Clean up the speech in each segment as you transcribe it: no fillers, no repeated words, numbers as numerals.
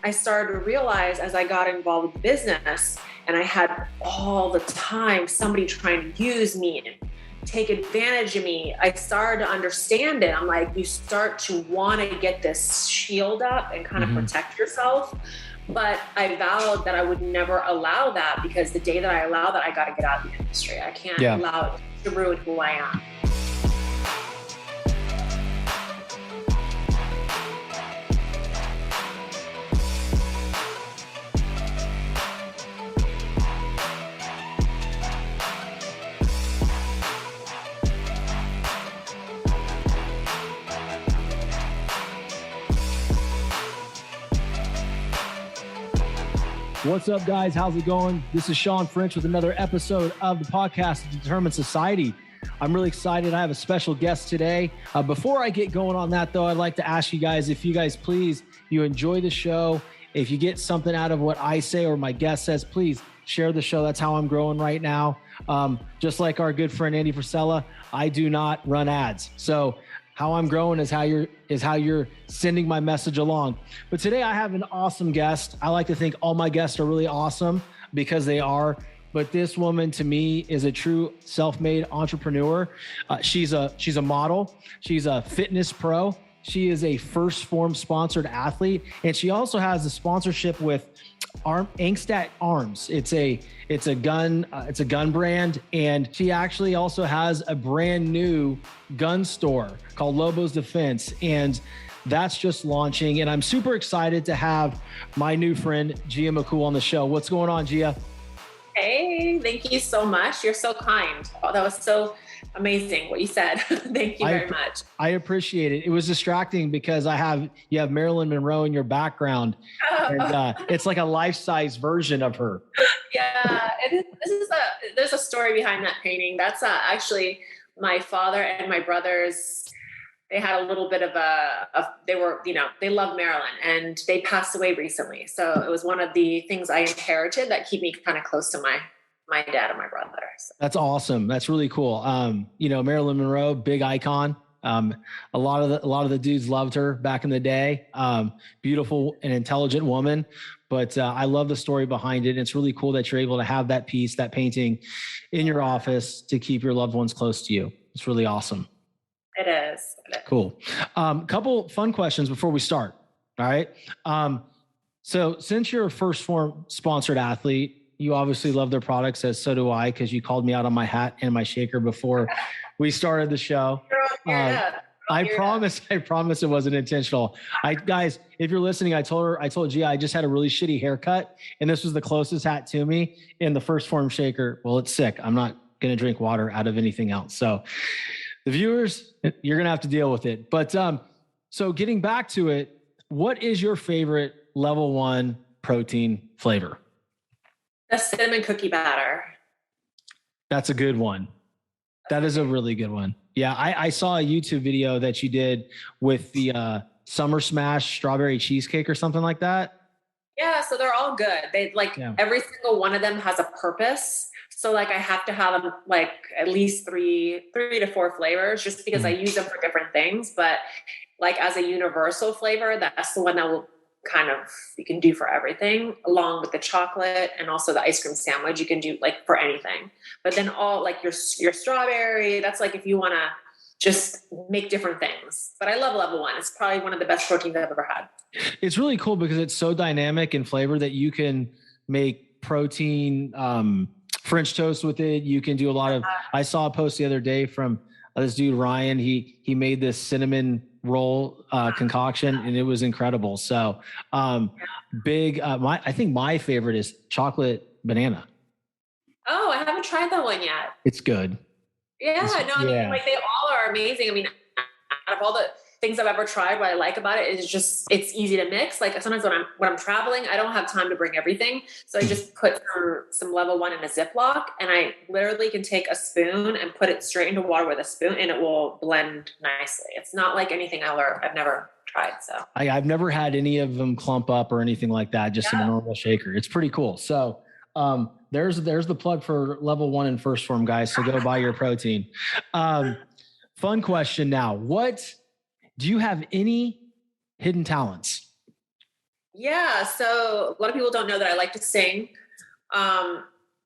I started to realize as I got involved with business and I had all the time somebody trying to use me and take advantage of me, I started to understand it. I'm like, you start to want to get this shield up and kind of protect yourself. But I vowed that I would never allow that, because the day that I allow that, I got to get out of the industry. I can't allow it to ruin who I am. What's up, guys? How's it going? This is Sean French with another episode of the podcast, The Determined Society. I'm really excited. I have a special guest today. Before I get going on that, though, I'd like to ask you guys, if you guys please, you enjoy the show. If you get something out of what I say or my guest says, please share the show. That's how I'm growing right now. Just like our good friend Andy Frisella, I do not run ads. So how I'm growing is how you're sending my message along. But today I have an awesome guest. I like to think all my guests are really awesome because they are. But this woman, to me, is a true self-made entrepreneur. She's a model. She's a fitness pro. She is a First Form sponsored athlete, and she also has a sponsorship with Angst Arms. It's a gun brand, and she actually also has a brand new gun store called Lobo's Defense, and that's just launching. And I'm super excited to have my new friend Gia Macool on the show. What's going on, Gia? Hey, thank you so much. You're so kind. Oh, that was so amazing what you said. Thank you very much. I appreciate it. It was distracting because you have Marilyn Monroe in your background, and it's like a life-size version of her. Yeah, there's a story behind that painting. That's actually my father and my brothers. They had a little bit of they love Marilyn, and they passed away recently. So it was one of the things I inherited that keep me kind of close to my dad and my brother. So. That's awesome. That's really cool. Marilyn Monroe, big icon. A lot of the dudes loved her back in the day. Beautiful and intelligent woman. But I love the story behind it. It's really cool that you're able to have that piece, that painting in your office to keep your loved ones close to you. It's really awesome. It is. Cool. Couple fun questions before we start. All right. So since you're a First Form sponsored athlete, you obviously love their products, as so do I, because you called me out on my hat and my shaker before we started the show. I promise it wasn't intentional. Guys, if you're listening, I told Gia I just had a really shitty haircut, and this was the closest hat to me in the First Form shaker. Well, it's sick. I'm not going to drink water out of anything else. So the viewers, you're going to have to deal with it. But so getting back to it, what is your favorite level 1 protein flavor? The cinnamon cookie batter. That's a good one. That is a really good one. Yeah, I saw a YouTube video that you did with the Summer Smash strawberry cheesecake or something like that. Yeah, so they're all good. Every single one of them has a purpose. So I have to have them at least three to four flavors, just because I use them for different things. But as a universal flavor, that's the one that will you can do for everything, along with the chocolate and also the ice cream sandwich. You can do for anything. But then all your strawberry, that's if you want to just make different things. But I love level 1. It's probably one of the best proteins I've ever had. It's really cool because it's so dynamic in flavor that you can make protein French toast with it. You can do a lot of, I saw a post the other day from this dude, Ryan. He made this cinnamon roll concoction, and it was incredible. So I think my favorite is chocolate banana. Oh, I haven't tried that one yet. It's good. Yeah, they all are amazing. I mean, out of all the things I've ever tried, what I like about it is just, it's easy to mix. Sometimes when I'm traveling, I don't have time to bring everything. So I just put some level 1 in a Ziploc, and I literally can take a spoon and put it straight into water with a spoon, and it will blend nicely. It's not like anything I've never tried. So I've never had any of them clump up or anything like that, just in a normal shaker. It's pretty cool. So there's the plug for level 1 in First Form, guys. So go buy your protein. Fun question now. Do you have any hidden talents? Yeah. So a lot of people don't know that I like to sing. Um,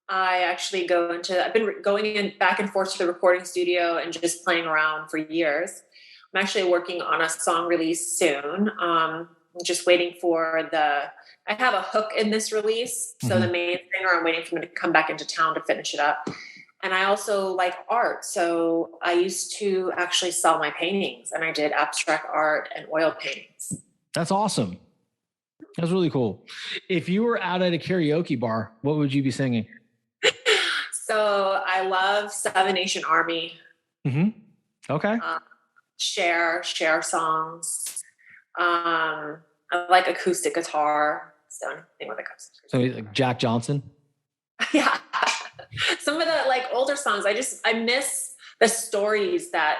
I actually I've been going in back and forth to the recording studio and just playing around for years. I'm actually working on a song release soon. I'm just waiting for I have a hook in this release. So the main singer, I'm waiting for him to come back into town to finish it up. And I also like art. So I used to actually sell my paintings, and I did abstract art and oil paintings. That's awesome. That's really cool. If you were out at a karaoke bar, what would you be singing? So I love Seven Nation Army. Okay. Share songs. I like acoustic guitar. So anything with acoustic. So like Jack Johnson. Yeah. Some of the like older songs, I miss the stories that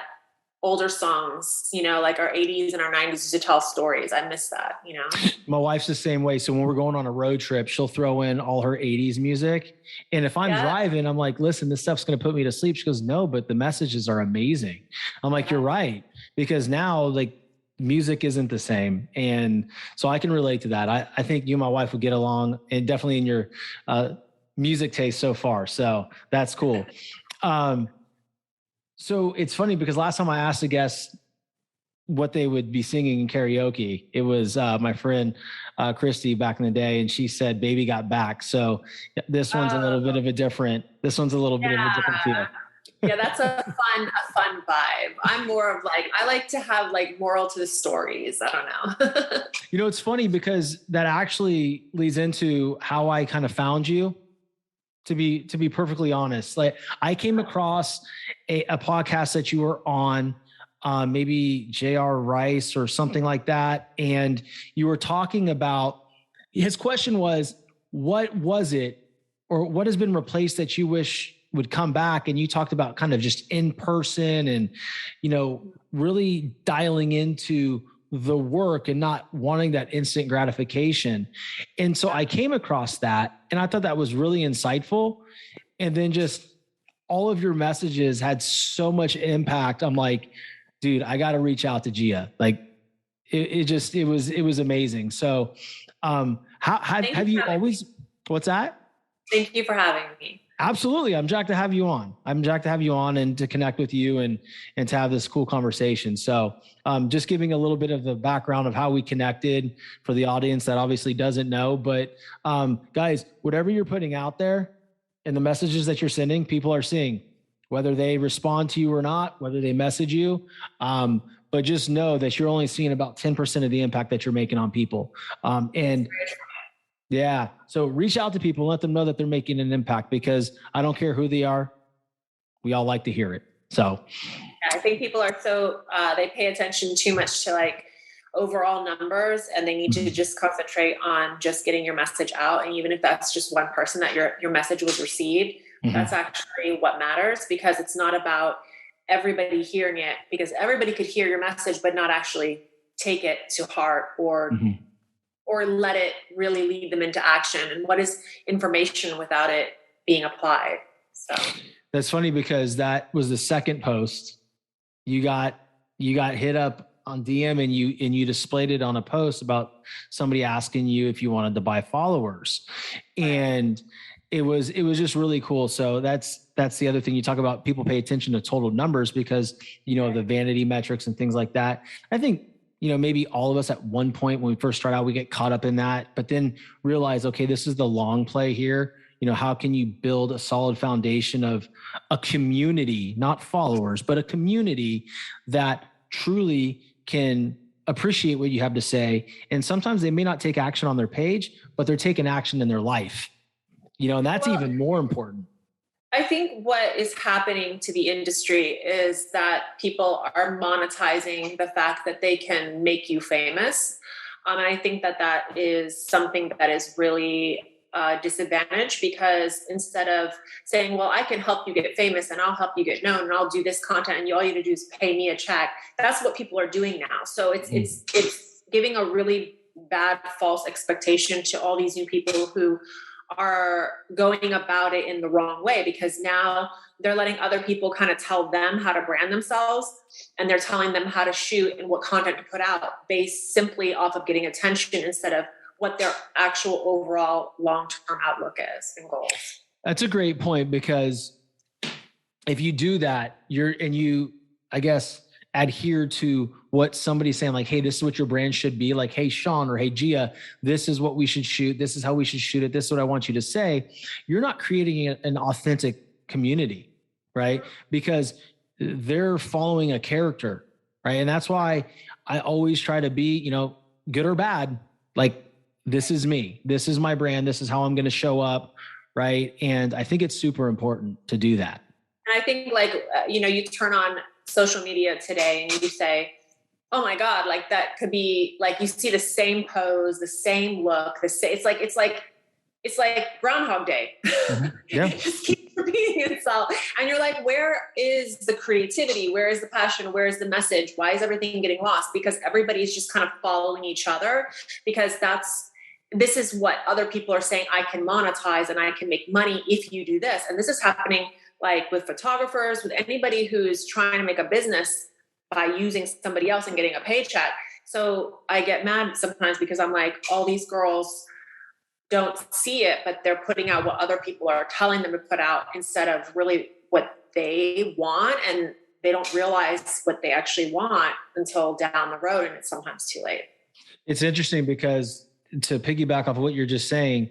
older songs, like our 80s and our 90s used to tell stories. I miss that, My wife's the same way. So when we're going on a road trip, she'll throw in all her 80s music. And if I'm driving, I'm like, listen, this stuff's going to put me to sleep. She goes, no, but the messages are amazing. I'm like, you're right. Because now like music isn't the same. And so I can relate to that. I think you and my wife would get along, and definitely in your music taste so far. So that's cool. So it's funny because last time I asked a guest what they would be singing in karaoke, it was my friend Christy back in the day, and she said "Baby Got Back." So this one's a little bit of a different. This one's a little bit of a different feel. Yeah, that's a fun vibe. I'm more of like, I like to have like moral to the stories. I don't know. It's funny because that actually leads into how I kind of found you. To be perfectly honest, like I came across a podcast that you were on, maybe J.R. Rice or something like that. And you were talking about, his question was, what was it, or what has been replaced that you wish would come back? And you talked about kind of just in person and, really dialing into the work and not wanting that instant gratification. And so I came across that and I thought that was really insightful. And then just all of your messages had so much impact. I'm like, dude, I got to reach out to Gia. Like it was amazing. So, have you always, what's that? Thank you for having me. Absolutely. I'm jacked to have you on. And to connect with you and to have this cool conversation. So just giving a little bit of the background of how we connected for the audience that obviously doesn't know. But guys, whatever you're putting out there and the messages that you're sending, people are seeing, whether they respond to you or not, whether they message you. But just know that you're only seeing about 10% of the impact that you're making on people. Yeah. So reach out to people, let them know that they're making an impact, because I don't care who they are. We all like to hear it. So I think people are they pay attention too much to like overall numbers, and they need to just concentrate on just getting your message out. And even if that's just one person that your message was received, that's actually what matters, because it's not about everybody hearing it, because everybody could hear your message, but not actually take it to heart or let it really lead them into action. And what is information without it being applied? So that's funny, because that was the second post you got hit up on DM, and you displayed it on a post about somebody asking you if you wanted to buy followers. And it was just really cool. So that's the other thing. You talk about people pay attention to total numbers because, the vanity metrics and things like that. I think, maybe all of us at one point when we first start out, we get caught up in that, but then realize, okay, this is the long play here. How can you build a solid foundation of a community, not followers, but a community that truly can appreciate what you have to say. And sometimes they may not take action on their page, but they're taking action in their life, and that's even more important. I think what is happening to the industry is that people are monetizing the fact that they can make you famous. And I think that is something that is really disadvantaged, because instead of saying, well, I can help you get famous and I'll help you get known and I'll do this content and all you have to do is pay me a check. That's what people are doing now. So it's giving a really bad false expectation to all these new people who are going about it in the wrong way, because now they're letting other people kind of tell them how to brand themselves, and they're telling them how to shoot and what content to put out based simply off of getting attention instead of what their actual overall long-term outlook is and goals. That's a great point, because if you do that, I guess, adhere to what somebody's saying, like, hey, this is what your brand should be, like, hey, Sean, or hey, Gia, this is what we should shoot. This is how we should shoot it. This is what I want you to say. You're not creating an authentic community, right? Because they're following a character, right? And that's why I always try to be, good or bad, like, this is me, this is my brand, this is how I'm going to show up, right? And I think it's super important to do that. And I think you turn on social media today and you say, oh my God, like that could be like, you see the same pose, the same look, it's like Groundhog Day. Mm-hmm. Yeah. It just keeps repeating itself. And you're like, where is the creativity? Where is the passion? Where is the message? Why is everything getting lost? Because everybody's just kind of following each other, because this is what other people are saying. I can monetize and I can make money if you do this. And this is happening like with photographers, with anybody who's trying to make a business by using somebody else and getting a paycheck. So I get mad sometimes because I'm like, all these girls don't see it, but they're putting out what other people are telling them to put out instead of really what they want. And they don't realize what they actually want until down the road. And it's sometimes too late. It's interesting because, to piggyback off of what you're just saying,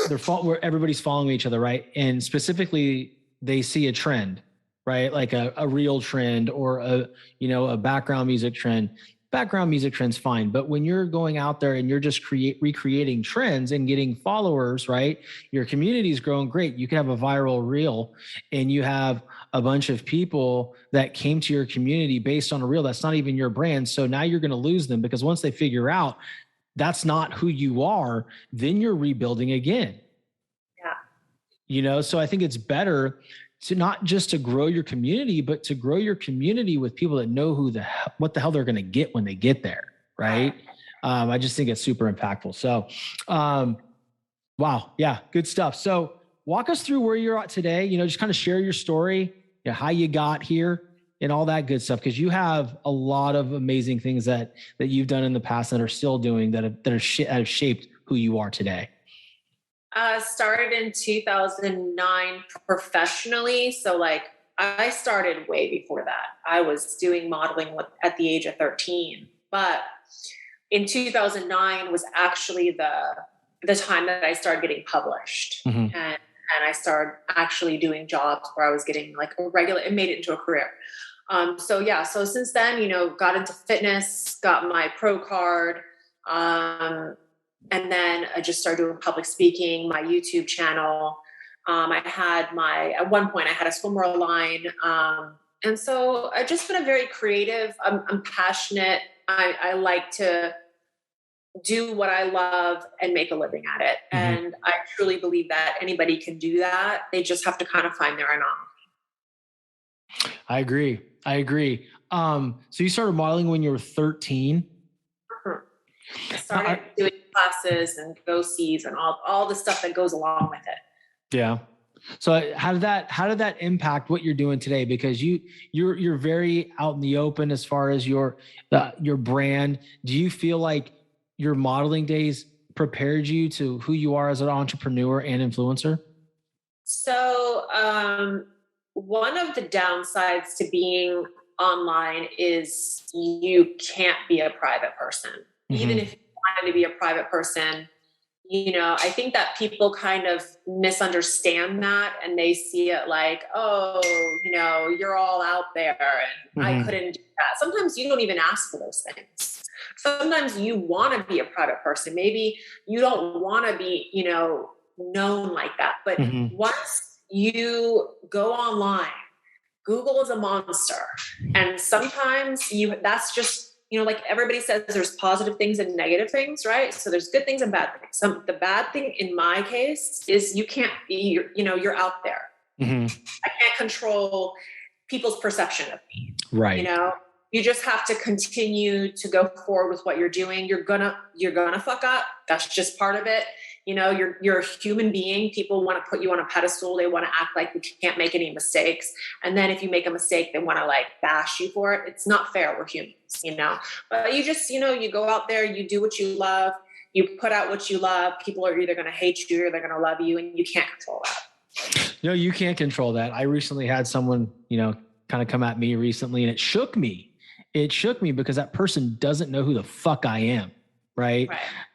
where everybody's following each other, right? And specifically, they see a trend, right? Like a real trend or a background music trend. Background music trend's fine, but when you're going out there and you're just recreating trends and getting followers, right? Your community is growing great. You can have a viral reel, and you have a bunch of people that came to your community based on a reel that's not even your brand. So now you're going to lose them, because once they figure out that's not who you are, then you're rebuilding again. Yeah. So I think it's better to not just to grow your community, but to grow your community with people that know what the hell they're going to get when they get there. Right. I just think it's super impactful. So, wow. Yeah. Good stuff. So walk us through where you're at today, just kind of share your story, how you got here and all that good stuff. Cause you have a lot of amazing things that you've done in the past that are still doing that have shaped who you are today. Started in 2009 professionally. So I started way before that. I was doing modeling at the age of 13, but in 2009 was actually the time that I started getting published. Mm-hmm. and I started actually doing jobs where I was getting like it made it into a career. So since then, got into fitness, got my pro card, and then I just started doing public speaking, my YouTube channel. At one point I had a swimwear line. And so I've just been a very creative, I'm passionate. I like to do what I love and make a living at it. Mm-hmm. And I truly believe that anybody can do that. They just have to kind of find their own. I agree. So you started modeling when you were 13? I started doing classes and go-sees and all the stuff that goes along with it. Yeah. So how did that impact what you're doing today? Because you're very out in the open as far as your brand. Do you feel like your modeling days prepared you to who you are as an entrepreneur and influencer? So one of the downsides to being online is you can't be a private person. Mm-hmm. Even if you wanted to be a private person, I think that people kind of misunderstand that, and they see it like, oh, you're all out there and mm-hmm. I couldn't do that. Sometimes you don't even ask for those things. Sometimes you want to be a private person. Maybe you don't want to be, known like that. But mm-hmm. once you go online, Google is a monster. And sometimes that's just, like everybody says, there's positive things and negative things, right? So there's good things and bad things. The bad thing in my case is you can't be, you're out there. Mm-hmm. I can't control people's perception of me. Right. You just have to continue to go forward with what you're doing. You're gonna fuck up. That's just part of it. You're a human being. People want to put you on a pedestal. They want to act like you can't make any mistakes. And then if you make a mistake, they want to bash you for it. It's not fair. We're humans, but you just, you go out there, you do what you love, you put out what you love. People are either going to hate you or they're going to love you, and you can't control that. No, you can't control that. I recently had someone, kind of come at me recently, and it shook me. It shook me because that person doesn't know who the fuck I am. Right.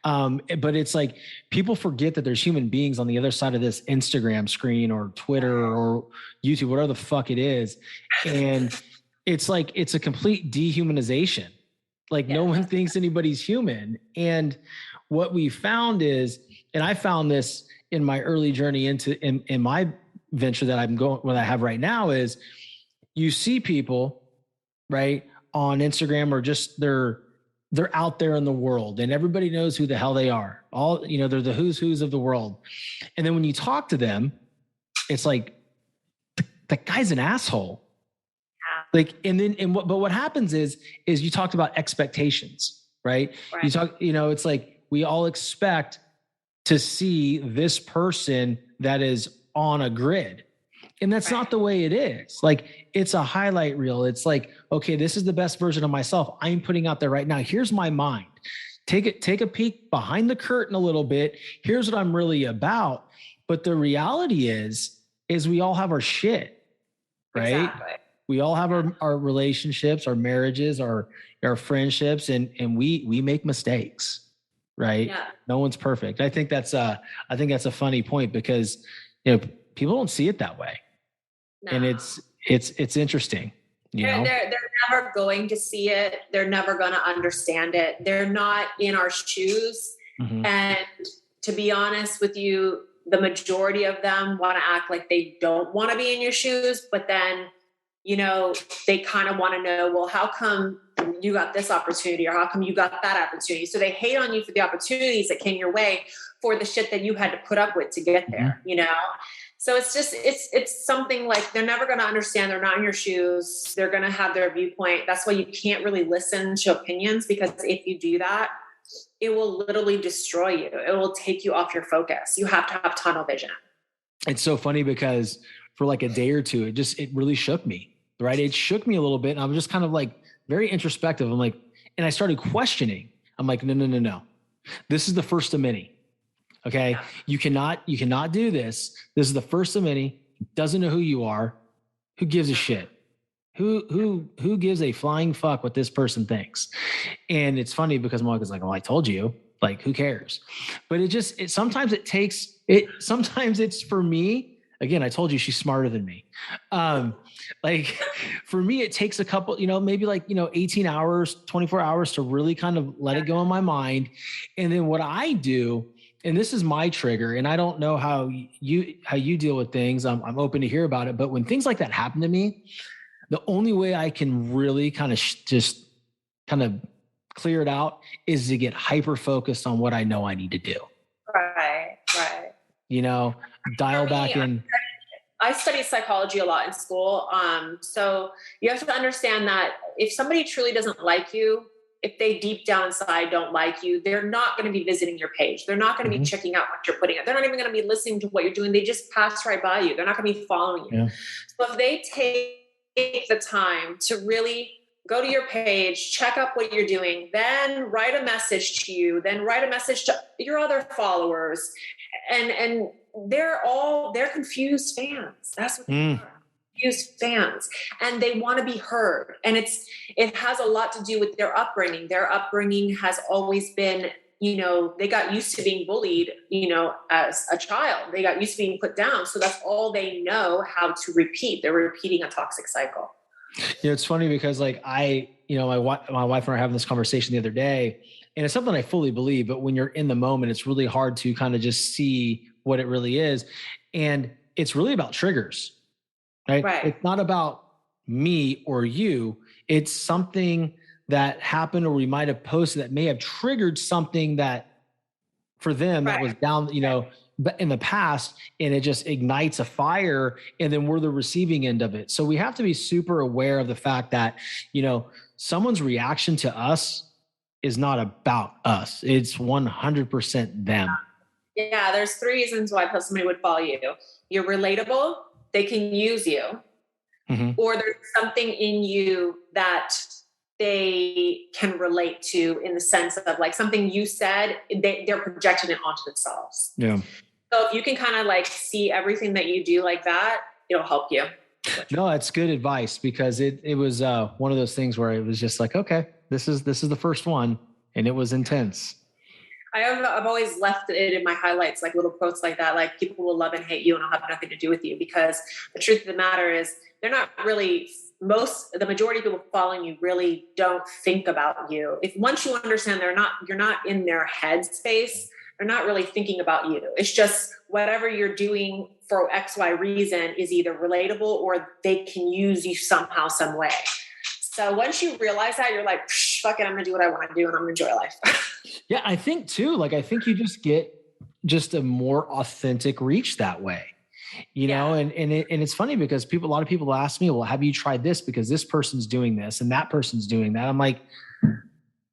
But it's like people forget that there's human beings on the other side of this Instagram screen or Twitter or YouTube, whatever the fuck it is. And it's like, it's a complete dehumanization. Like no one thinks anybody's human. And what we found is, and I found this in my early journey in my venture that what I have right now is you see people, right, on Instagram or just they're out there in the world and everybody knows who the hell they are. All, they're the who's of the world. And then when you talk to them, it's like, that guy's an asshole. Like, but what happens is you talked about expectations, right? You talk, it's like, we all expect to see this person that is on a grid. And that's not the way it is. Like, it's a highlight reel. It's like, okay, this is the best version of myself I'm putting out there right now. Here's my mind. Take a peek behind the curtain a little bit. Here's what I'm really about. But the reality is we all have our shit, right? Exactly. We all have our relationships, our marriages, our friendships, and we make mistakes, right? Yeah. No one's perfect. I think that's a funny point because, people don't see it that way. No. And it's interesting. They're never going to see it. They're never going to understand it. They're not in our shoes. Mm-hmm. And to be honest with you, the majority of them want to act like they don't want to be in your shoes, but then, they kind of want to know, well, how come you got this opportunity or how come you got that opportunity? So they hate on you for the opportunities that came your way for the shit that you had to put up with to get there, So it's just, it's something like they're never going to understand. They're not in your shoes. They're going to have their viewpoint. That's why you can't really listen to opinions, because if you do that, it will literally destroy you. It will take you off your focus. You have to have tunnel vision. It's so funny because for like a day or two, it really shook me, right? It shook me a little bit. And I was just kind of like very introspective. I'm like, and I started questioning. I'm like, no. This is the first of many. Okay. Yeah. You cannot do this. This is the first of many. Doesn't know who you are. Who gives a shit? Who gives a flying fuck what this person thinks? And it's funny because Mark is like, oh, I told you, like, who cares? But sometimes it's for me. Again, I told you she's smarter than me. Like for me, it takes a couple, maybe 18 hours, 24 hours to really kind of let it go in my mind. And then what I do, and this is my trigger, and I don't know how you deal with things. I'm open to hear about it. But when things like that happen to me, the only way I can really kind of just kind of clear it out is to get hyper focused on what I know I need to do. Right. Dial back in. I studied psychology a lot in school. So you have to understand that if somebody truly doesn't like you, if they deep down inside don't like you, they're not going to be visiting your page. They're not going to be checking out what you're putting out. They're not even going to be listening to what you're doing. They just pass right by you. They're not going to be following you. Yeah. So if they take the time to really go to your page, check up what you're doing, then write a message to you, then write a message to your other followers. And they're confused fans. That's what they are. Confused fans. And they want to be heard. And it has a lot to do with their upbringing. Their upbringing has always been, they got used to being bullied, as a child. They got used to being put down. So that's all they know how to repeat. They're repeating a toxic cycle. It's funny because my wife and I were having this conversation the other day, and it's something I fully believe, but when you're in the moment, it's really hard to kind of just see what it really is. And it's really about triggers, right? It's not about me or you. It's something that happened or we might have posted that may have triggered something that for them that was down, but in the past, and it just ignites a fire, and then we're the receiving end of it. So we have to be super aware of the fact that, someone's reaction to us is not about us. It's 100% them. Yeah, there's 3 reasons why somebody would follow you. You're relatable, they can use you, or there's something in you that they can relate to, in the sense of like something you said, they're projecting it onto themselves. Yeah. So if you can kind of like see everything that you do like that, it'll help you. No, that's good advice, because it was one of those things where it was just like, okay, this is the first one, and it was intense. I've always left it in my highlights, like little quotes like that, like people will love and hate you and it'll have nothing to do with you, because the truth of the matter is they're not really, the majority of people following you really don't think about you. If once you understand you're not in their head space, they're not really thinking about you. It's just whatever you're doing for X, Y reason is either relatable or they can use you somehow, some way. So once you realize that, you're like, fuck it, I'm going to do what I want to do and I'm going to enjoy life. Yeah, I think too, like, I think you just get just a more authentic reach that way, you know? And it's funny because a lot of people ask me, well, have you tried this? Because this person's doing this and that person's doing that. I'm like,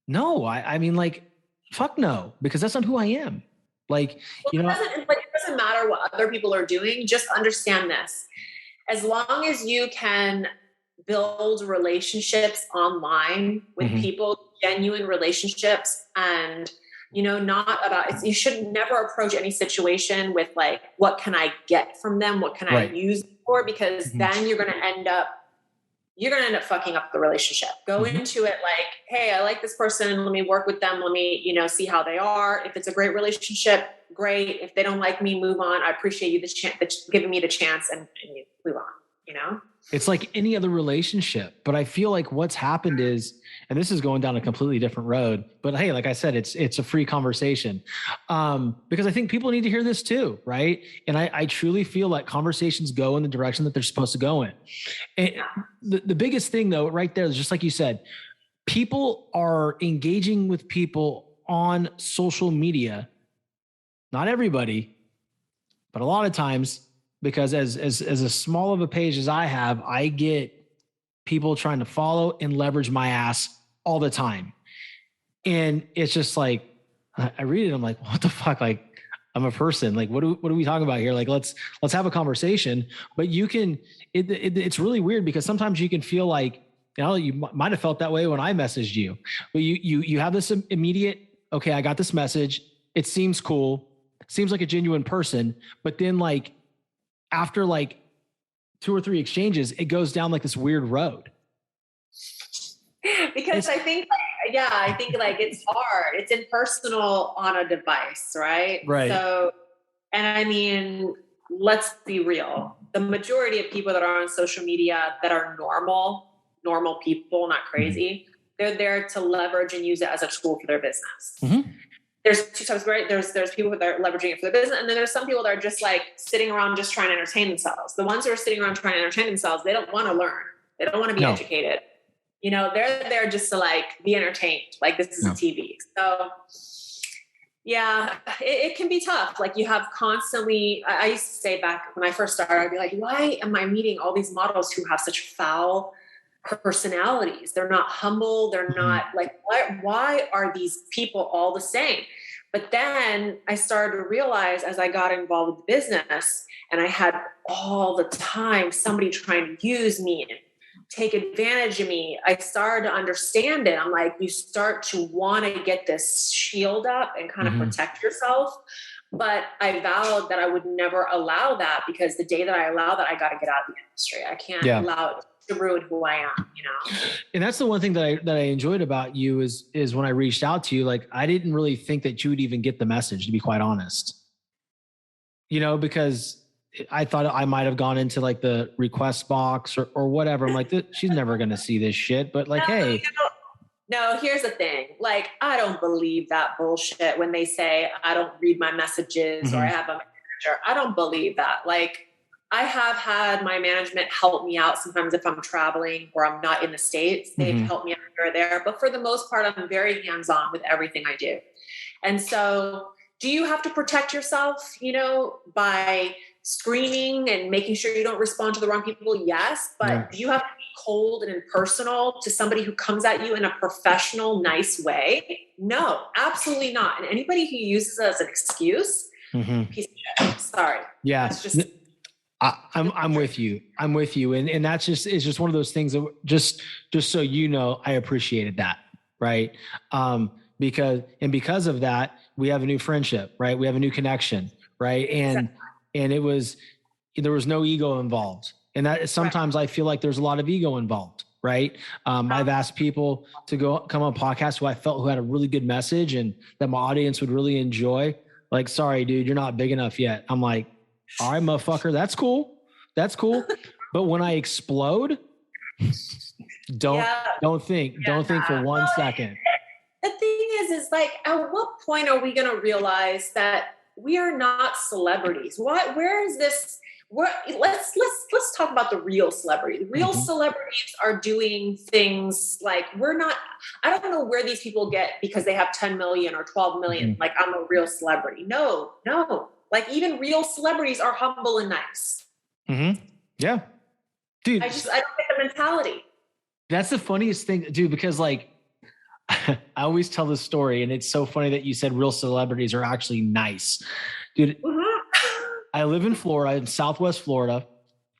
no, I mean, like, fuck no, because that's not who I am. Like, well, it doesn't matter what other people are doing. Just understand this. As long as you can build relationships online with people, genuine relationships, and, you know, not about, you should never approach any situation with like, what can I get from them? What can I use for? Because then you're going to end up fucking up the relationship. Go into it like, hey, I like this person. Let me work with them. Let me, you know, see how they are. If it's a great relationship, great. If they don't like me, move on. I appreciate you giving me the chance, and you move on, you know? It's like any other relationship, but I feel like what's happened is, and this is going down a completely different road, but hey, like I said, it's a free conversation. Because I think people need to hear this too. Right. And I truly feel like conversations go in the direction that they're supposed to go in. And the biggest thing though, right there is just like you said, people are engaging with people on social media. Not everybody, but a lot of times, because as a small of a page as I have, I get people trying to follow and leverage my ass all the time. And it's just like, I read it, I'm like, what the fuck? Like, I'm a person. Like, what are we talking about here? Like, let's have a conversation. But you can, it's really weird because sometimes you can feel like, you know, you might have felt that way when I messaged you, but you have this immediate, okay, I got this message. It seems cool. Seems like a genuine person. But then like, after like 2 or 3 exchanges, it goes down like this weird road. Because I think like it's hard. It's impersonal on a device, right? Right. So, and I mean, let's be real. The majority of people that are on social media that are normal people, not crazy, they're there to leverage and use it as a tool for their business. There's 2 types, right? There's people that are leveraging it for their business. And then there's some people that are just like sitting around just trying to entertain themselves. The ones who are sitting around trying to entertain themselves, they don't want to learn. They don't want to be educated. You know, they're there just to like be entertained. Like this is a TV. So yeah, it can be tough. Like you have constantly, I used to say back when I first started, I'd be like, why am I meeting all these models who have such foul personalities? They're not humble. They're not like, why are these people all the same? But then I started to realize as I got involved with the business and I had all the time somebody trying to use me and take advantage of me, I started to understand it. I'm like, you start to want to get this shield up and kind of protect yourself. But I vowed that I would never allow that, because the day that I allow that, I got to get out of the industry. I can't allow it to ruin who I am, you know? And that's the one thing that I enjoyed about you is when I reached out to you, like, I didn't really think that you would even get the message, to be quite honest, you know, because I thought I might've gone into like the request box or whatever. I'm like, she's never going to see this shit, but like, hey, no, here's the thing. Like, I don't believe that bullshit when they say I don't read my messages or I have a manager. I don't believe that. Like, I have had my management help me out sometimes if I'm traveling or I'm not in the States. They've helped me out here or there. But for the most part, I'm very hands-on with everything I do. And so do you have to protect yourself, you know, by screening and making sure you don't respond to the wrong people? Yes. But do you have to be cold and impersonal to somebody who comes at you in a professional, nice way? No, absolutely not. And anybody who uses it as an excuse, piece of shit. Sorry. Yeah. It's just... I'm with you. I'm with you. And that's it's just one of those things that just so you know, I appreciated that. Right. Because of that, we have a new friendship, right? We have a new connection. Right. And there was no ego involved. And that sometimes I feel like there's a lot of ego involved. Right. I've asked people to come on podcasts who had a really good message and that my audience would really enjoy. Like, sorry, dude, you're not big enough yet. I'm like, all right, motherfucker, that's cool. That's cool. But when I explode, don't think for 1 second. The thing is like, at what point are we going to realize that we are not celebrities? Where is this? Let's talk about the real celebrity. The real celebrities are doing things like I don't know where these people get because they have 10 million or 12 million. Like, I'm a real celebrity. No. Like, even real celebrities are humble and nice. Yeah. Dude. I don't get the mentality. That's the funniest thing, dude, because like, I always tell this story and it's so funny that you said real celebrities are actually nice. Dude, I live in Florida, in Southwest Florida,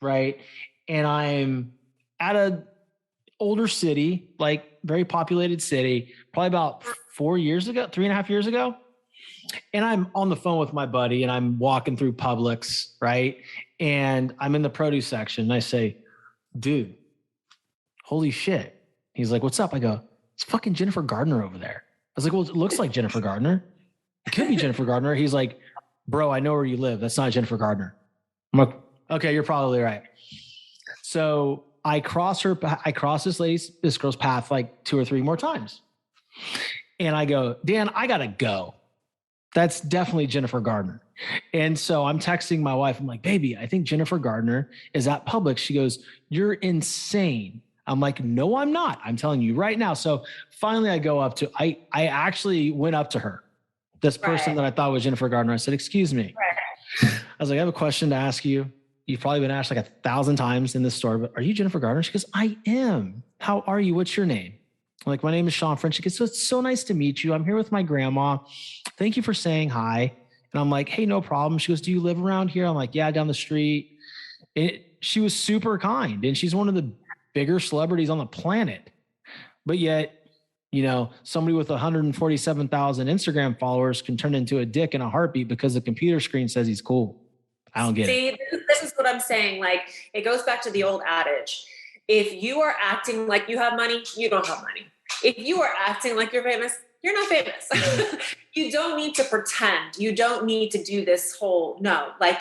right? And I'm at a older city, like very populated city, probably about 4 years ago, 3.5 years ago. And I'm on the phone with my buddy and I'm walking through Publix, right? And I'm in the produce section and I say, dude, holy shit. He's like, what's up? I go, it's fucking Jennifer Gardner over there. I was like, well, it looks like Jennifer Gardner. It could be Jennifer Gardner. He's like, bro, I know where you live. That's not Jennifer Gardner. I'm like, okay, you're probably right. So I cross this girl's path like 2 or 3 more times. And I go, Dan, I got to go. That's definitely Jennifer Gardner. And so I'm texting my wife. I'm like, baby, I think Jennifer Gardner is at Publix. She goes, you're insane. I'm like, no, I'm not. I'm telling you right now. So finally I go up to, I actually went up to her. This person that I thought was Jennifer Gardner. I said, excuse me. I was like, I have a question to ask you. You've probably been asked like 1,000 times in this store, but are you Jennifer Gardner? She goes, I am. How are you? What's your name? I'm like, my name is Sean French. She goes, so it's so nice to meet you. I'm here with my grandma. Thank you for saying hi. And I'm like, hey, no problem. She goes, do you live around here? I'm like, yeah, down the street. She was super kind. And she's one of the bigger celebrities on the planet. But yet, you know, somebody with 147,000 Instagram followers can turn into a dick in a heartbeat because the computer screen says he's cool. I don't get it. This is what I'm saying. Like, it goes back to the old adage. If you are acting like you have money, you don't have money. If you are acting like you're famous, you're not famous. You don't need to pretend. You don't need to do this like,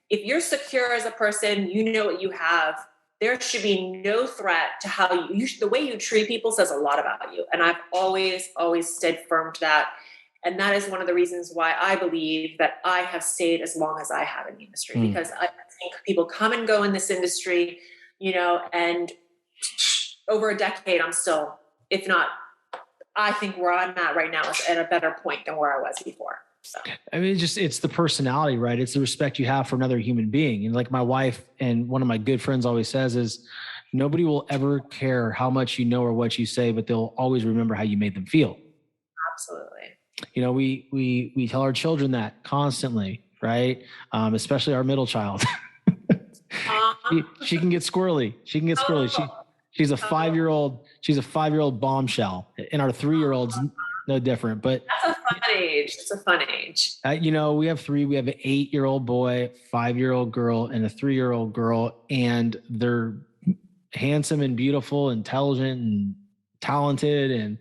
if you're secure as a person, you know what you have. There should be no threat to how the way you treat people says a lot about you. And I've always stayed firm to that. And that is one of the reasons why I believe that I have stayed as long as I have in the industry, because I think people come and go in this industry, you know, and over a decade, I'm still, if not, I think where I'm at right now is at a better point than where I was before. So. I mean, it's the personality, right? It's the respect you have for another human being. And like my wife and one of my good friends always says is, nobody will ever care how much you know or what you say, but they'll always remember how you made them feel. Absolutely. You know, we tell our children that constantly, right? Especially our middle child. She can get squirrely. She's a 5-year-old. She's a 5-year-old bombshell, and our 3-year-old's no different. But that's a fun age. It's a fun age. You know, we have 3. We have an 8-year-old boy, 5-year-old girl, and a 3-year-old girl, and they're handsome and beautiful, intelligent and talented. And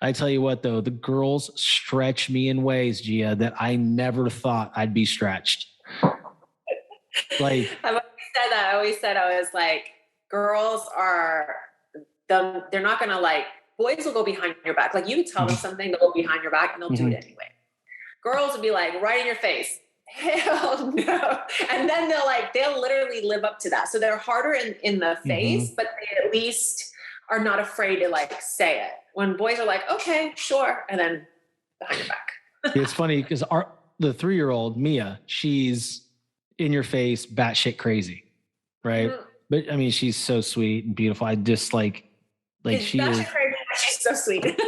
I tell you what, though, the girls stretch me in ways, Gia, that I never thought I'd be stretched. Like, I always said, I was like, girls are they're not gonna, like, boys will go behind your back. Like, you tell them something, they'll go behind your back and they'll do it anyway. Girls will be like right in your face. Hell no. And then they'll literally live up to that. So they're harder in the face, but they at least are not afraid to like say it. When boys are like, okay, sure. And then behind your back. It's funny because the 3-year-old Mia, she's in your face, batshit crazy. Right. But I mean, she's so sweet and beautiful. I just like she is. Crazy, she's so sweet.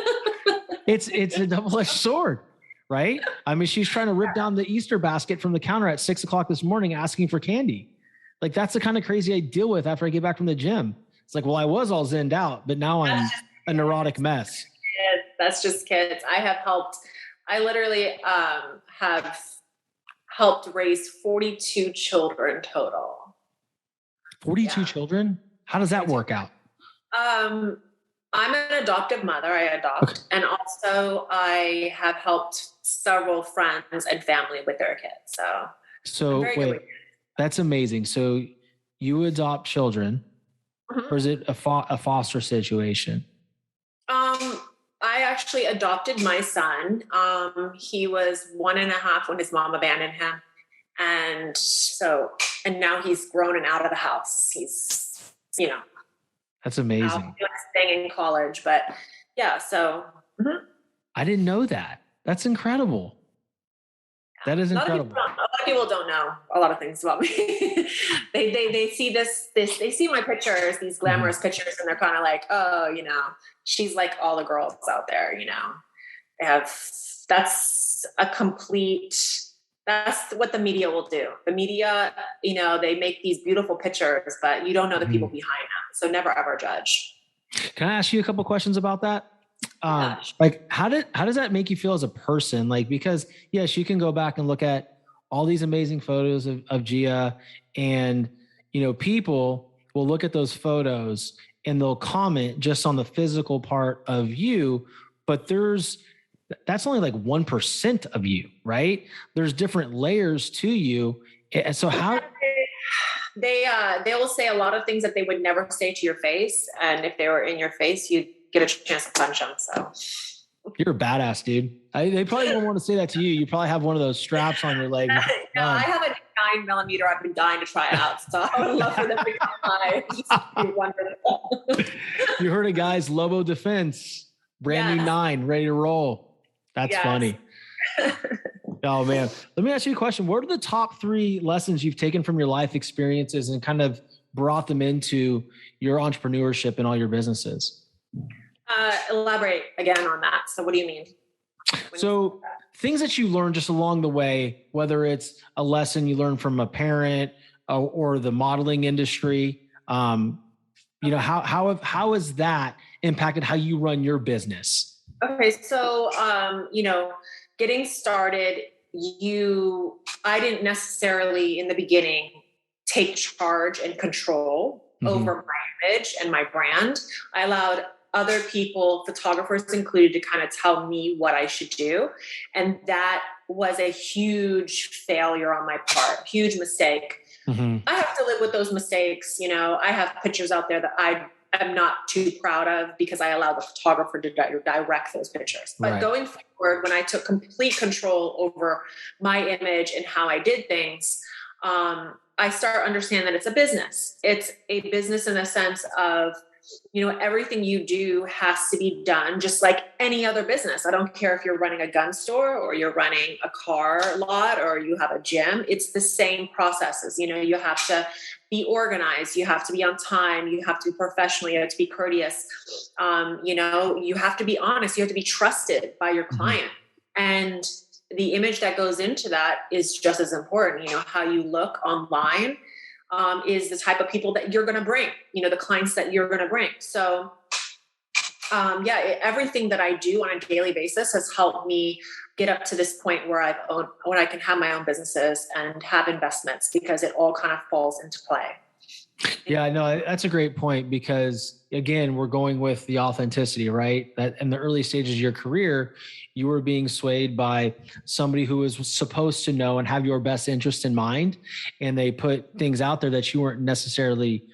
It's a double-edged sword, right? I mean, she's trying to rip down the Easter basket from the counter at 6:00 this morning, asking for candy. like, that's the kind of crazy I deal with after I get back from the gym. It's like, well, I was all zenned out, but now I'm a neurotic mess. That's just kids. I literally have helped raise 42 children total. 42 children? How does that work out? I'm an adoptive mother. I adopt. Okay. And also I have helped several friends and family with their kids. So wait, that's amazing. So you adopt children, or is it a foster situation? I actually adopted my son. He was 1.5 when his mom abandoned him. And now he's grown and out of the house. He's, that's amazing. Staying in college, but yeah. So I didn't know that. That's incredible. That is incredible. A lot of people don't know a lot of things about me. They see they see my pictures, these glamorous pictures, and they're kind of like, oh, she's like all the girls out there, that's what the media will do. The media, they make these beautiful pictures, but you don't know the people behind them. So never ever judge. Can I ask you a couple questions about that? Like, how does that make you feel as a person? Like, because yes, you can go back and look at all these amazing photos of Gia, and, people will look at those photos and they'll comment just on the physical part of you, but that's only like 1% of you, right? There's different layers to you. And so how they will say a lot of things that they would never say to your face. And if they were in your face, you'd get a chance to punch them. So you're a badass, dude. They probably won't want to say that to you. You probably have one of those straps on your leg. No, I have a 9mm. I've been dying to try out. So I would love for them to come by. Just be wonderful. You heard it, guys. Lobo Defense, brand new 9, ready to roll. That's funny. Oh man. Let me ask you a question. What are the top 3 lessons you've taken from your life experiences and kind of brought them into your entrepreneurship and all your businesses? Elaborate again on that. So what do you mean? So things that you learned just along the way, whether it's a lesson you learned from a parent or the modeling industry, how has that impacted how you run your business? Okay. So, getting started, I didn't necessarily in the beginning take charge and control over my image and my brand. I allowed other people, photographers included, to kind of tell me what I should do. And that was a huge failure on my part, huge mistake. I have to live with those mistakes. I have pictures out there that I am not too proud of because I allowed the photographer to direct those pictures. But going forward, when I took complete control over my image and how I did things, I start understanding that it's a business. It's a business in the sense of, everything you do has to be done just like any other business. I don't care if you're running a gun store or you're running a car lot or you have a gym. It's the same processes. You have to be organized. You have to be on time. You have to be professional. You have to be courteous. You have to be honest. You have to be trusted by your client. And the image that goes into that is just as important. How you look online is the type of people that you're going to bring, the clients that you're going to bring. So, everything that I do on a daily basis has helped me get up to this point where when I can have my own businesses and have investments, because it all kind of falls into play. Yeah, no, that's a great point, because again, we're going with the authenticity, right? That in the early stages of your career, you were being swayed by somebody who was supposed to know and have your best interest in mind. And they put things out there that you weren't necessarily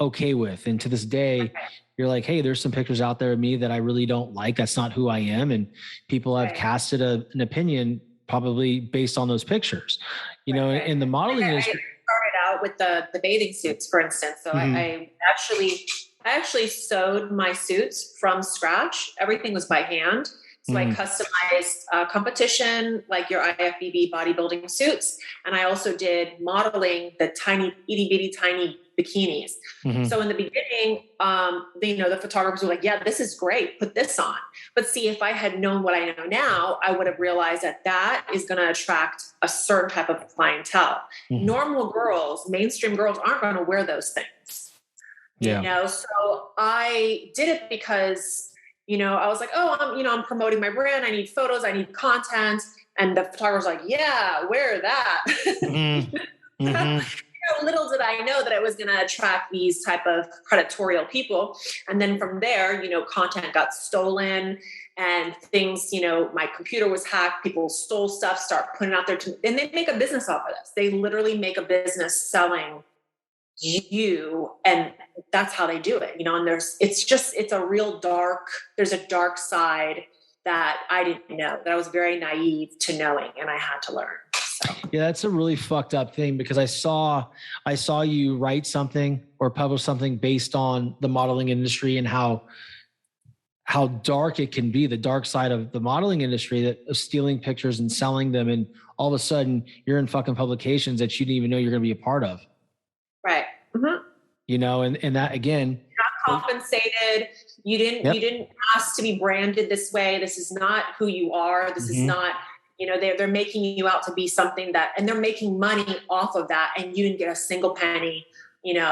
okay with. And to this day, you're like, hey, there's some pictures out there of me that I really don't like. That's not who I am. And people have casted an opinion probably based on those pictures, in the modeling industry. Started out with the bathing suits, for instance. So I actually sewed my suits from scratch. Everything was by hand. So I customized competition, like your IFBB bodybuilding suits. And I also did modeling the tiny, itty bitty, tiny bikinis. So in the beginning, the photographers were like, yeah, this is great. Put this on. But see, if I had known what I know now, I would have realized that is going to attract a certain type of clientele. Normal girls, mainstream girls aren't going to wear those things. Yeah. So I did it because, I was like, I'm promoting my brand. I need photos. I need content. And the photographer's like, yeah, wear that. Little did I know that it was going to attract these type of predatory people. And then from there, content got stolen and things, my computer was hacked. People stole stuff, start putting it out there and they make a business off of this. They literally make a business selling you, and that's how they do it, and it's a real there's a dark side that I didn't know, that I was very naive to knowing, and I had to learn. So. Yeah, that's a really fucked up thing, because I saw you write something or publish something based on the modeling industry and how dark it can be, the dark side of the modeling industry, of stealing pictures and selling them, and all of a sudden you're in fucking publications that you didn't even know you're going to be a part of. Right. And that, again, you're not compensated. You didn't ask to be branded this way. This is not who you are. This is not, they're making you out to be something and they're making money off of that. And you didn't get a single penny, it's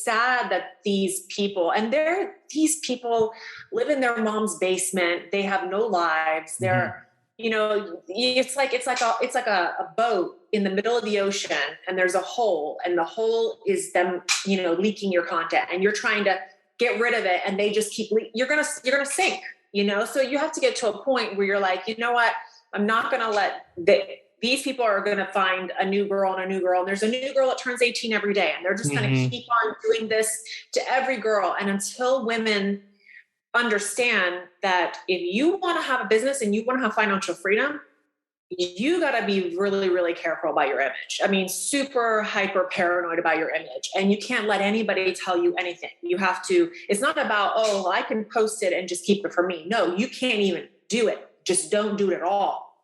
sad that these people live in their mom's basement. They have no lives. They're, it's like a boat in the middle of the ocean, and there's a hole, and the hole is them, leaking your content, and you're trying to get rid of it, and they just keep you're going to sink, so you have to get to a point where you're like, you know what, I'm not going to let these people are going to find a new girl, and there's a new girl that turns 18 every day, and they're just going to keep on doing this to every girl. And until women understand that if you want to have a business and you want to have financial freedom, you got to be really, really careful about your image. I mean, super hyper paranoid about your image, and you can't let anybody tell you anything. You have to, it's not about, I can post it and just keep it for me. No, you can't even do it. Just don't do it at all,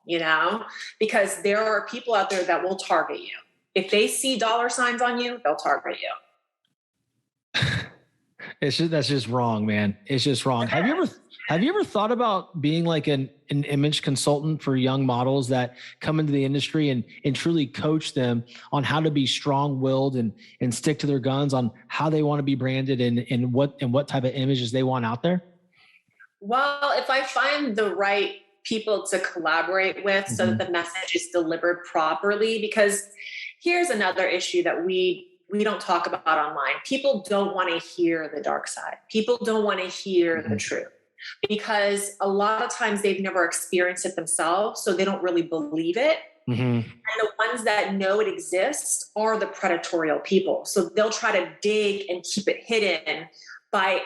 because there are people out there that will target you. If they see dollar signs on you, they'll target you. That's just wrong, man. It's just wrong. Have you ever thought about being like an image consultant for young models that come into the industry and truly coach them on how to be strong-willed and stick to their guns on how they want to be branded and what type of images they want out there? Well, if I find the right people to collaborate with so that the message is delivered properly, because here's another issue that we don't talk about online. People don't want to hear the dark side. People don't want to hear the truth, because a lot of times they've never experienced it themselves, so they don't really believe it. And the ones that know it exists are the predatory people. So they'll try to dig and keep it hidden by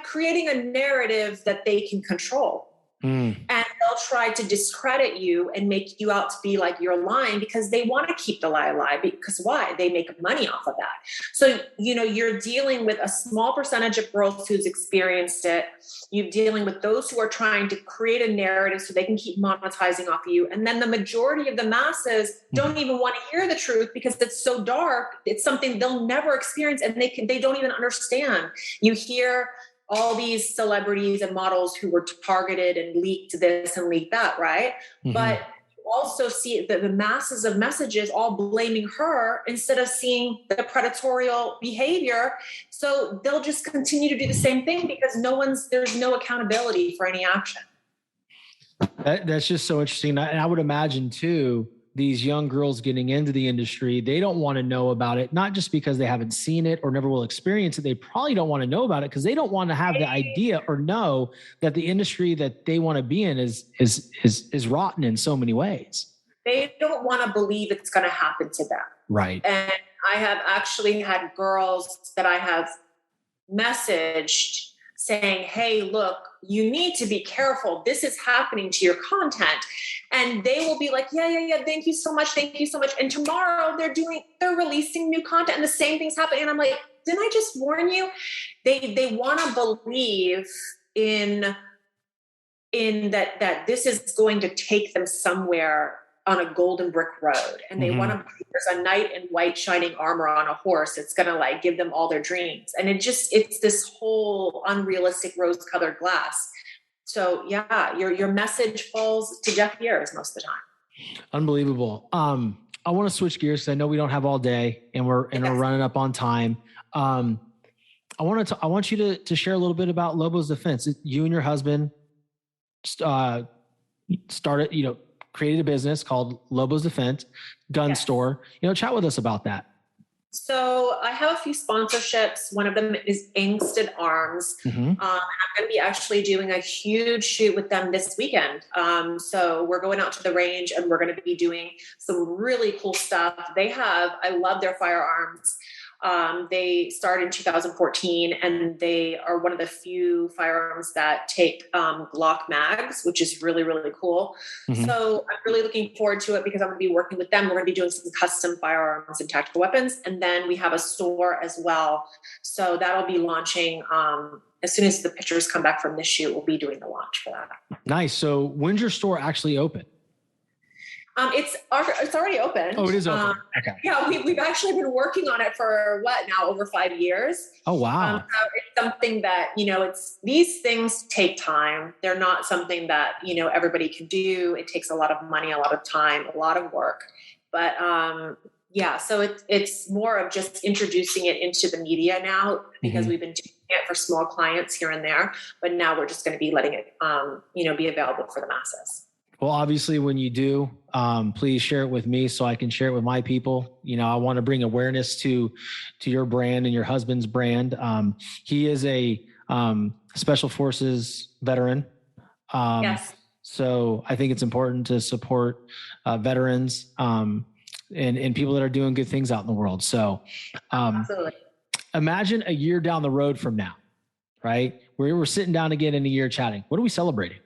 creating a narrative that they can control. And they'll try to discredit you and make you out to be like you're lying, because they want to keep the lie alive. Because why? They make money off of that. So, you're dealing with a small percentage of girls who's experienced it. You're dealing with those who are trying to create a narrative so they can keep monetizing off of you. And then the majority of the masses don't even want to hear the truth, because it's so dark. It's something they'll never experience, and they don't even understand. You hear all these celebrities and models who were targeted and leaked this and leaked that, right? But you also see the masses of messages all blaming her instead of seeing the predatory behavior. So they'll just continue to do the same thing, because there's no accountability for any action. That's just so interesting. And I would imagine too, these young girls getting into the industry, they don't want to know about it, not just because they haven't seen it or never will experience it. They probably don't want to know about it because they don't want to have the idea or know that the industry that they want to be in is rotten in so many ways. They don't want to believe it's going to happen to them. Right. And I have actually had girls that I have messaged saying, hey, look, you need to be careful. This is happening to your content. And they will be like, yeah. Thank you so much. Thank you so much. And tomorrow they're releasing new content and the same thing's happening. And I'm like, didn't I just warn you? They want to believe in that this is going to take them somewhere on a golden brick road. And they want to believe there's a knight in white shining armor on a horse. It's going to like give them all their dreams. And it's this whole unrealistic rose-colored glass. So yeah, your message falls to deaf ears most of the time. Unbelievable. I want to switch gears because I know we don't have all day and we're running up on time. I want you to share a little bit about Lobos Defense. You and your husband created a business called Lobos Defense Gun Store. Chat with us about that. So I have a few sponsorships. One of them is Angsted Arms. I'm going to be actually doing a huge shoot with them this weekend. So we're going out to the range and we're going to be doing some really cool stuff. I love their firearms. They started in 2014 and they are one of the few firearms that take Glock mags, which is really, really cool. So I'm really looking forward to it because I'm going to be working with them. We're going to be doing some custom firearms and tactical weapons. And then we have a store as well. So that'll be launching as soon as the pictures come back from this shoot, we'll be doing the launch for that. Nice. So when's your store actually open? It's already open. Oh, it is open. Okay. Yeah, we've actually been working on it for over 5 years. Oh, wow. So it's something that, these things take time. They're not something that, everybody can do. It takes a lot of money, a lot of time, a lot of work. But so it's more of just introducing it into the media now because we've been doing it for small clients here and there. But now we're just going to be letting it, be available for the masses. Well, obviously, when you do, please share it with me so I can share it with my people. I want to bring awareness to your brand and your husband's brand. He is a Special Forces veteran. Yes. So I think it's important to support veterans and people that are doing good things out in the world. So Absolutely. Imagine a year down the road from now, right? We're sitting down again in a year chatting. What are we celebrating?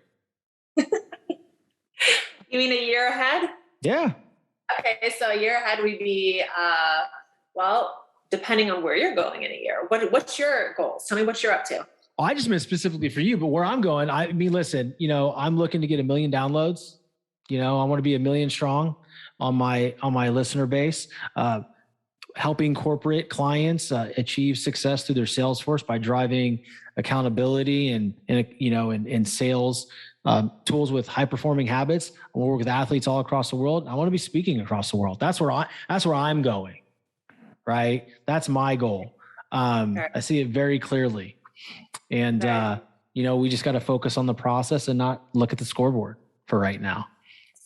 You mean a year ahead? Yeah. Okay, so a year ahead we'd be, depending on where you're going in a year. What's your goals? Tell me what you're up to. Oh, I just meant specifically for you, but where I'm going, listen, I'm looking to get 1 million downloads. I want to be 1 million strong on my listener base, helping corporate clients achieve success through their sales force by driving accountability and sales tools with high performing habits. I want to work with athletes all across the world. I want to be speaking across the world. That's where I'm going. Right. That's my goal. I see it very clearly. And, we just got to focus on the process and not look at the scoreboard for right now.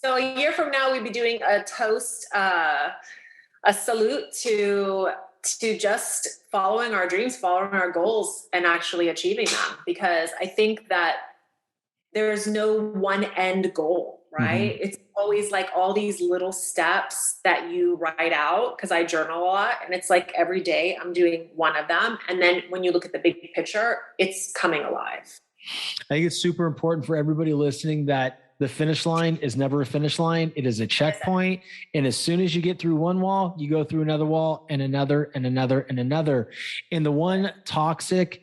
So a year from now, we'd be doing a toast, a salute to just following our dreams, following our goals and actually achieving them. Because I think that there's no one end goal, right? It's always like all these little steps that you write out because I journal a lot and it's like every day I'm doing one of them. And then when you look at the big picture, it's coming alive. I think it's super important for everybody listening that the finish line is never a finish line. It is a checkpoint. And as soon as you get through one wall, you go through another wall and another and another and another. And the one toxic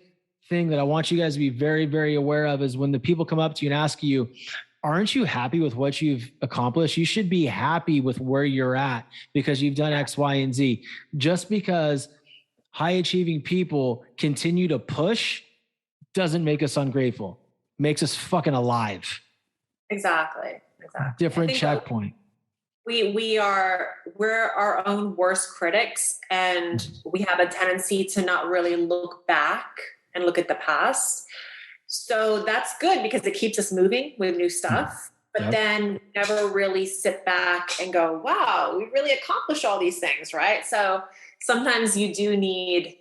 thing that I want you guys to be very, very aware of is when the people come up to you and ask you, aren't you happy with what you've accomplished? You should be happy with where you're at because you've done X, Y, and Z. Just because high achieving people continue to push doesn't make us ungrateful. Makes us fucking alive. Exactly. Different checkpoint. We're our own worst critics and we have a tendency to not really look back and look at the past. So that's good because it keeps us moving with new stuff, but then never really sit back and go, wow, we really accomplished all these things, right? So sometimes you do need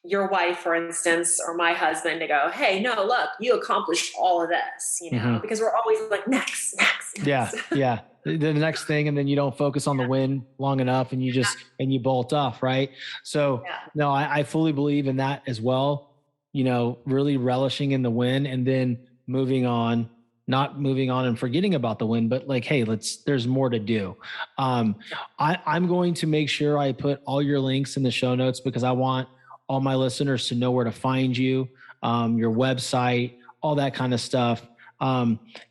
your wife, for instance, or my husband to go, hey, no, look, you accomplished all of this, because we're always like, next. Yeah. The next thing. And then you don't focus on the win long enough and and you bolt off. Right. So no, I fully believe in that as well. Really relishing in the win and then moving on, not moving on and forgetting about the win, but like, hey, there's more to do. I'm going to make sure I put all your links in the show notes because I want all my listeners to know where to find you, your website, all that kind of stuff.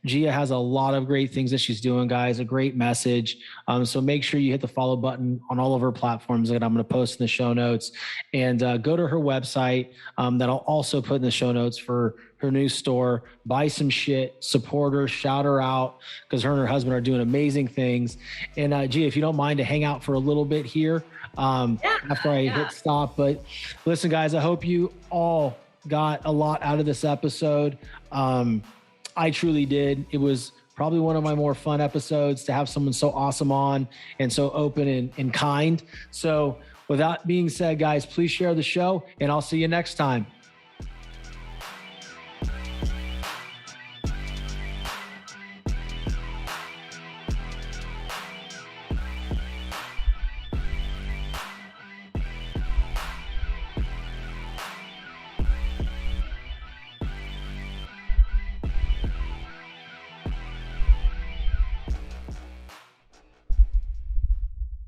Gia has a lot of great things that she's doing, guys, a great message. So make sure you hit the follow button on all of her platforms that I'm going to post in the show notes, and go to her website that I'll also put in the show notes for her new store. Buy some shit, support her, shout her out, because her and her husband are doing amazing things. And Gia, if you don't mind to hang out for a little bit here after I hit stop. But listen, guys, I hope you all got a lot out of this episode. I truly did. It was probably one of my more fun episodes to have someone so awesome on and so open and kind. So with that being said, guys, please share the show, and I'll see you next time.